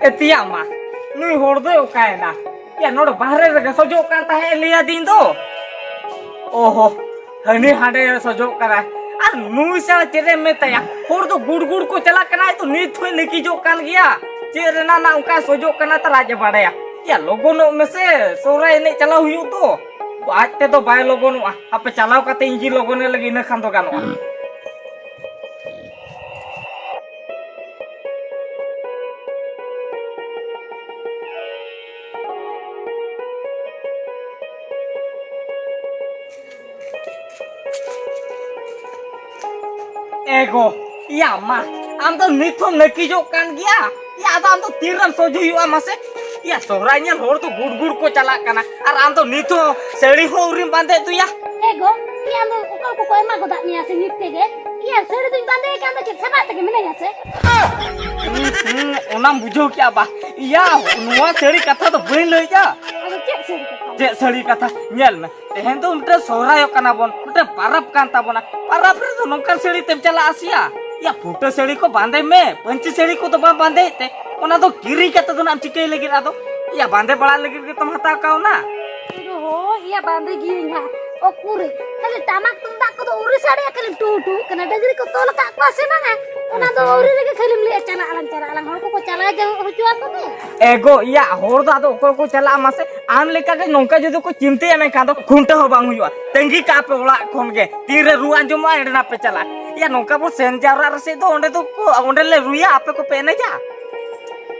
Etia mah, nui horde okai na. Ya nor bahare rega sojok kan tahe liya din do. Oh, hani hade sojok kara. Ar nui sa cere meta ya. Horde gud ko chala kana itu nit hoi leki jok kan gya. Cere na na okai sojok kana ta raja bada ya. Ya logo no mese sora ini chala huyu to. Aaj te to bai logo no ape chalao kate inji logo ne lagi na khan to gano. Ego, iya mah, am to nithom neki jok kan gya. Ya am to tiram soju yu amase. Ya soranya hor to gud ko chalak kana. Ar am to nitho seri ho urim bande tu ya. Ego, iya am to ko ema ko dak niya se nit tege. Iya seri tu bande kan to kit sabak tege mena ya se. Onam bujho kya ba. Iya, nuwa seri katha to bain loi ja. Ado cek seri kata. Je seri katha nyel me. Tehen to mite sorayo kana bon. Mite parap kan ta bona. Parap re to nongkan seri tem chala asia. Ya photo seri ko bande me. Panchi seri ko to ba bande te. Ona to kiri kata to nam chikai lagi ado. Ya bande bala lagi ke tum hata kau na. Oh, iya bande giri nga. O kure. Kali tamak tundak ko to uri sari kali tu kana dagri ko tol ka pa se banga. Ona to uri lagi kali mli chala alang hor ko chala ja huju ato me. Ego iya hor da to ko chala amase am leka ke nongka jodi ko chimte ame ka do khunta ho bang huyua. Tengi ka pe ola khon ge tire ruan joma edna pe chala. Ya nongka bo sen jara rase do onde to ko onde le ruya ape ko pe na ja.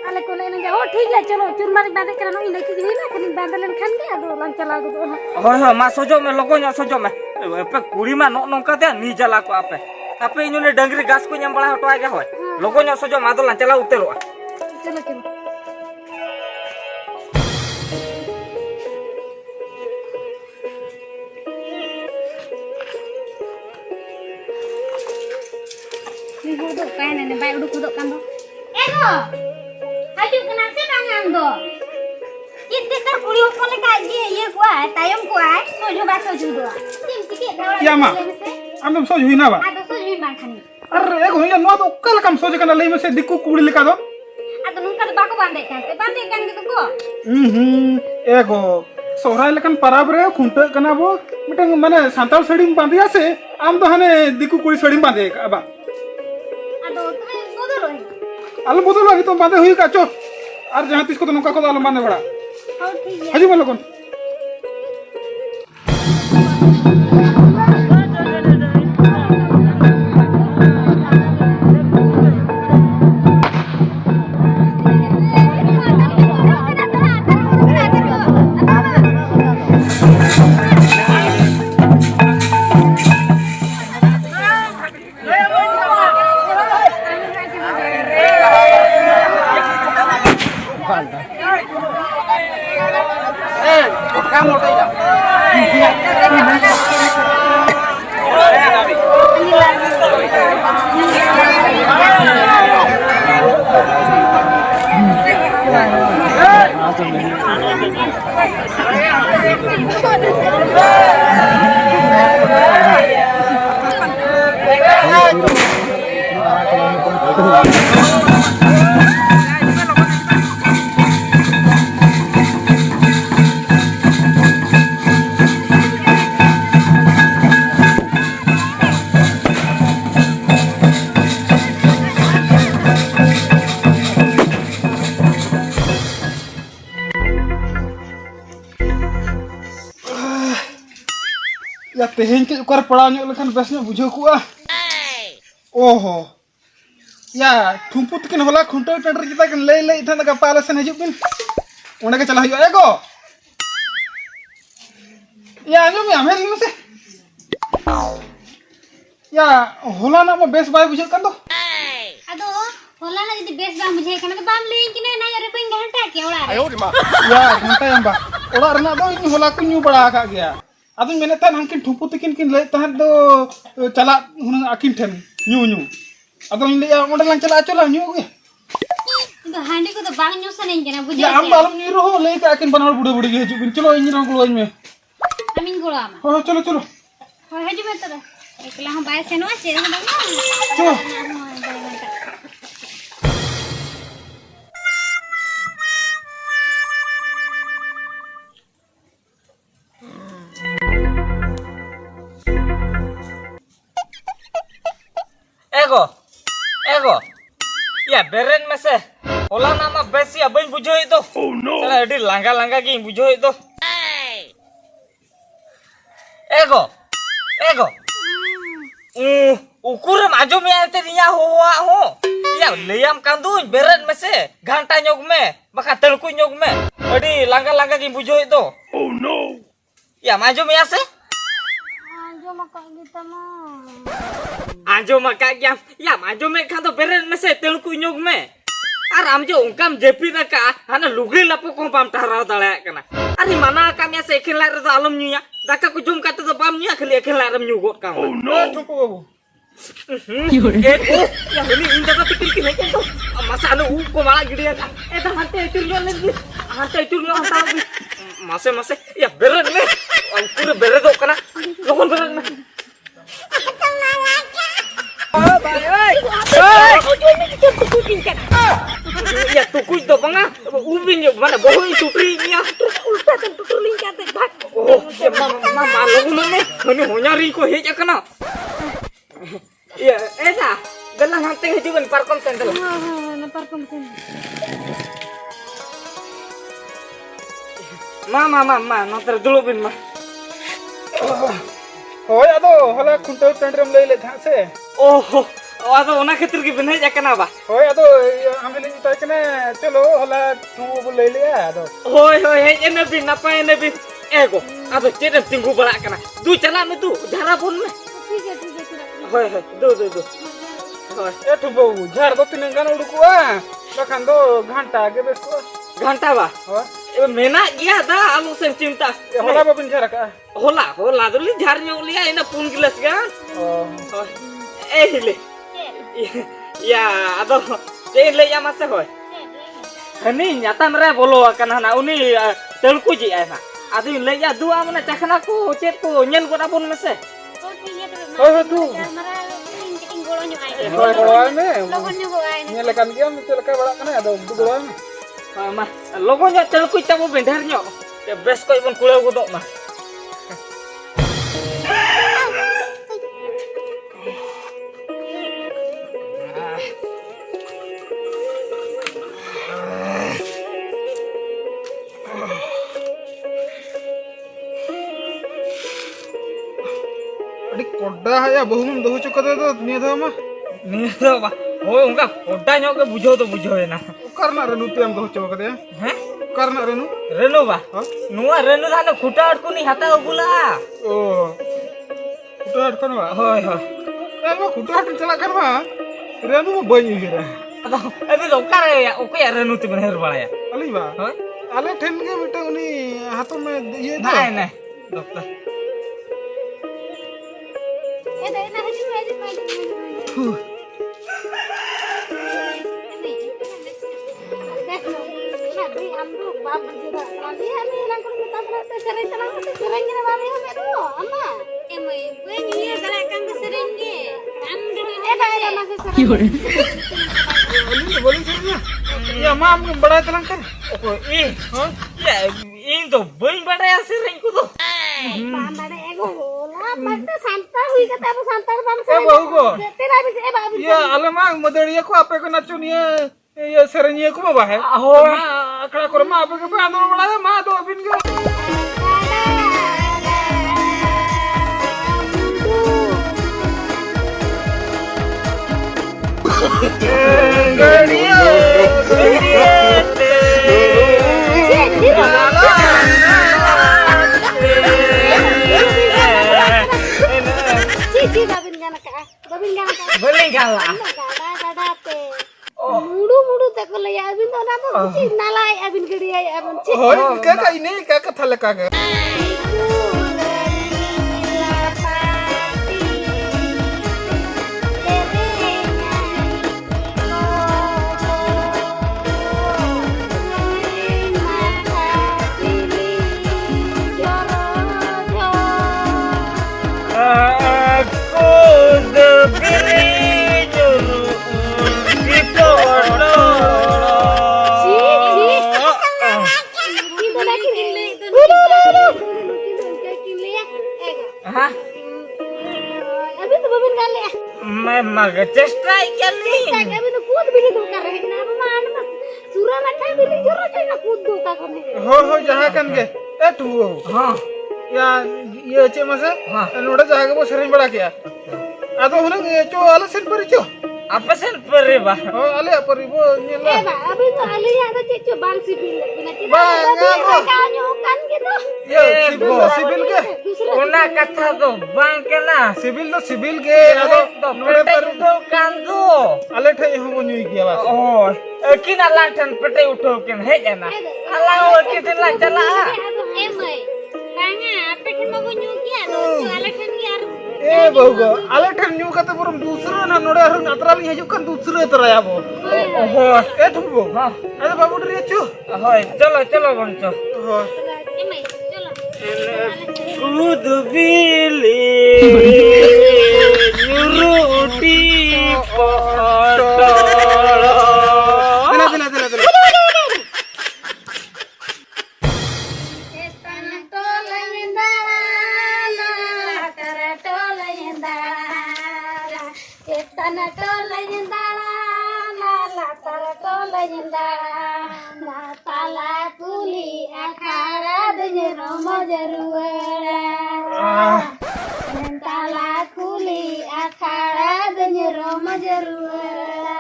Ale ko le ja oh ठीक है चलो चुरमारी बांधे करनो इ लेके गई ना कनी बांध लेन खान के आदो लन चला गो होय होय मा सोजो में लोगो nya सोजो में पे कुड़ी मा नongka te ni jala ko ape inu ne dangri gas ko nyam bala hotwa ge hoy logo nya sojo ma do lan chala utelo चलो चलो ni ho do kai ne bai uduk uduk kan do ego haju kena se bangang do Kita kan kuliah kole kaji ye kuai tayam kuai soju ba soju do tim tikit dawa Ya ma am soju hina ba ado soju bang khani Arre ego ya no to kal kam soju kana lei mese dikku kudi leka do ado nungka do bako bande kan gitu ko ego sohrai lekan parab re khunta kana bo mitang mane santal sadim bandi ase am to hane dikku kudi sadim bande aba ado tume bodolo al bodol lagi to bande hui ka cho ar jahan tis ko to nongka ko al bande bada oh ठीक है haju malokon Ya tehen ke ukar pala nyok lekan besnya bujho ku Oho Ya thumpu tikin hola khunta tender kita kan lei than ka pala sen haju bin Ona ke chala hiyo ego Ya anjom ya mer mese Ya hola na mo bes bai bujho kan do ado होला ना यदि base बा मुझे kana bam lein kine na yare ping घंटा के ओला Ya घंटा yamba ola rena do ini hola ku nyu bada ka gya Adu mene tan hangkin thupu tikin kin lei tahan do chala hunang akin ten nyu Adu ini ya onde lang chala achola nyu ge itu handi ko to bang nyu sanen kana bujhe Ya am balum nyu ro lei ka akin banal bude bude ge haju bin chalo ini rong kuloin me amin golo ama Oh chalo ho haju me tara एकला हम bye सेनो से हम चो ego ego ya beren mese ola nama besi abang bujo itu salah adi langga gi bujo itu ego ego ukuran ajo me ante niya ho ya leyam kandu beren mese ganta nyog me baka telku nyog me adi langga gi bujo itu ya maju me ase जो मका गीता मा आजो मका गया या आजो में खान तो बेरे में से तेल को न्योग में और हम जो उनका जेपी ना का हना लुगड़ी लपो को पाम टहराव दाड़ा कना अरे मना का में से खेला रे तो आलम न्यूया दाका को जुम काते तो पाम न्यूया खली खेला रम न्यू गोट का ठुपो बाबू ए को या हनी इन जगह टिकिल की नहीं तो मसानो उ को माला गिड़िया का ए तो हंते इतुर जो ले हंते इतुर जो हंता मासे या बेरे में पूरे बेरे दो कना लोगन बेरे में ya tukuy do banga ubin yo mana bohong tutri nya ulta kan tutulin kate bhag oh ya mama logo mane mane honyari ko heja kana ya esa galang hante hijuban parkom sendel na parkom sen mama nonter dulu bin ma होय आदो होला खुंटो टंडरम ले ले था से ओहो आदो ओना खतिर की बिन हेजा kana ba होय आदो आमेले ताय कने चलो होला तू ले ले आदो होय हेजे ने bin apa ne bin ego ado चेदम तिंगु बड़ा kana du चला में du झारा बोन में ठीक है होय दो होय ए ठुबो झार दो तीन गान उडकुआ लखन दो घंटा के बेसको घंटा बा होय ए मेना गया दा आलू से चिंता होला बाबिन झार का होला दली झार ᱧᱚᱜ लिया ina pun gelas gan eh hile ya ado je le ya mase hoy hani nyata mere bolo kana na uni telku ji ana adu le ya dua mana chakna ko chet ko nyel goda bon mese तो ठीक है होय तू हमारा टिंग गोलो new आई होय होय में लोगन न्यू आई ने लेkan dia mesti leka bala kana ado dugoan ma logo nya telku tamu bender nya ya bes ko ibon kulew godok mah अड़ी कोड्डा है या बहुम दो चुका दे तो निया था मा निया बा होय उनका कोड्डा ᱧᱚᱜ के बुझो तो बुझो ना करना रेनु तेम दो चुका दे हैं करना रेनु रेनु बा नुआ रेनु धाने खुटा अटको नि हाता उगुला ओ खुटा हट करवा होय ए मा खुटा हट चला करवा रेनु में बई गिरा अबे अबे लोका रे ओके रेनु ते बनेर बड़ाया अली बा होय आले ठेन के बेटा उनी हाथों में ये नहीं डॉक्टर ए दे ना हजी देखो ना भी हम लोग बाप बजीरा अभी हमें ना कर बता रहे सरे चला तो सरेंगे ना बाबे हमें तो अम्मा ए मैं कोई ये गला कंग सरेंगे हम ए भाई ना से सरे बोली ना ये मां हम बड़ा तलंग कर ओ ई हां या इन तो बई बड़ा से रेन को तो बांबड़े एगो होला मत शांता हुई के तब शांता बम से ए बहु को तेरा भी ए बाबू ये आले मां मदड़िया को आपे को नचुनिए ये सरनिए को बा है हो अकड़ा कर मां आपे के आंदोलन बड़ा है मां दो बिन के गड़िया ची बाबिन गाना का बोले गाला गाड़ा ते मुड़ू तक ले अबिन तो ना तो ची नाला अबिन गड़ी आई अबिन ची होय का का इने का कथा लका के aku हाँ अभी तो बबिन गाले मैं मग चेष्टा केली अभी तो कूद भी नहीं धोखा रहे ना मान मत सुरा ना खाए भी नहीं जरूरत है ना कूद धोखा करने हो जहाँ कन गे ए तू हाँ या ये चे मसे हाँ नोड़ा जहाँ के वो सरिंग बड़ा किया आदो हुन ये चो आला सिन पर चो apa sen peri bah हो आले पर वो नीला eh bang अभी तो आले ada cecok bang sibil lagi nanti Bang, apa? kau kan gitu ये सिबिल के una kata tu bang kena CIBIL के आदो नोड़े पर tu kan tu आले ठे हो न्यू किया बस oh kina lantan pete utuh kin hej na alang kita lah cala eh mai bang apa kan mau nyuki ada jualan kan biar ए बहुगो आले ठे न्यू कते परम दूसरा ना नोड़े हर नातरा भी हजू कन दूसरे तरह आबो oh ए ठुबो हाँ अरे बाबू डरिया चो hoy chalo bang cho हो eh mai चलो kud bili nyuruti potolo दिला Tanah tola yendara, kara tola yendara. Tanah tola yendara, la kara tola yendara. Na tala kuli akhara dengan romo jaruara. Tala kuli akhara dengan romo jaruara.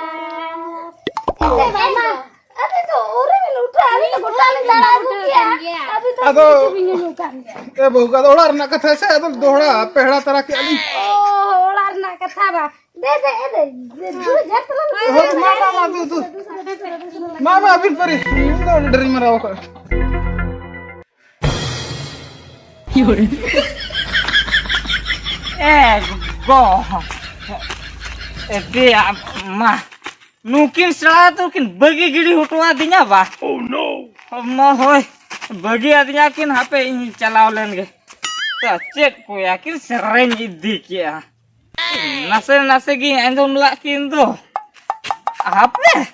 Eh mama. अभी तो ओरे में लूटा अभी तो गोटा ले दाड़ा रुकिया अभी तो आदो भी नहीं लूटा ए बहुगा दोड़ा रना कथा से आदो दोड़ा पेहड़ा तरह के अली ओ ओला ना कथा बा दे दूर झट लो हो तू मामा अभी परी तो डरी मराओ कर go dia mah mungkin salah tuh kin bagi gini hutua dinya bah oh no mah hoy bagi artinya kin HP ini calau len ge cek ku yakin sering idik ya nase gini andom lakin tuh apa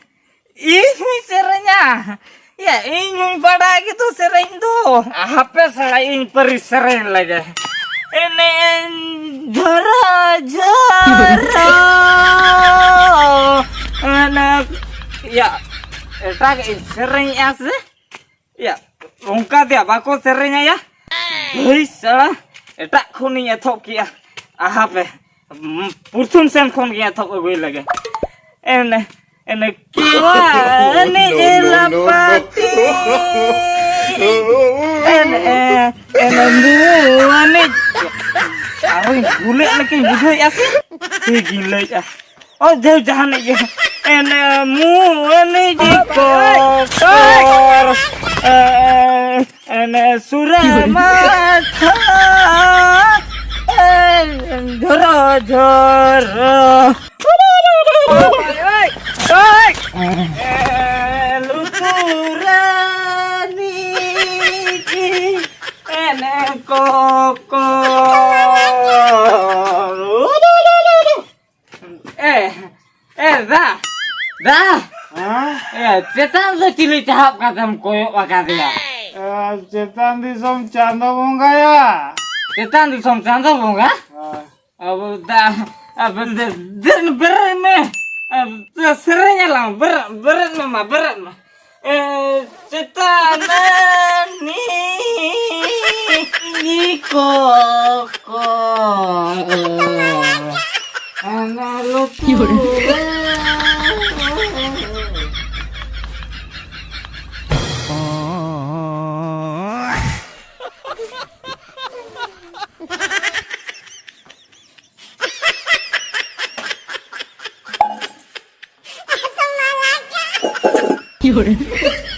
ini serenya ya ini pada gitu sering tuh HP saya ini peri sering lagi ini jara anak ya eta sering as ya ongka dia bako seringnya ya bisa eta kuning ya thok kia apa purthum sen kon kia thok gue lagi ene kiwa ene elapati ene nu ane Aduh, gule lagi budak ya sih. Gila ya. Oh, jauh-jauh nih. Enemu ini dikokor. Ene suramata. Joro. Luturani. Ene kokor. dah cetan tuh cili cahap katam koyok wakati ya cetan di som canda bunga ya cetan di som canda bunga abu dah bener me seringnya lang berat mah cetan ni koko anak lu Yaudah.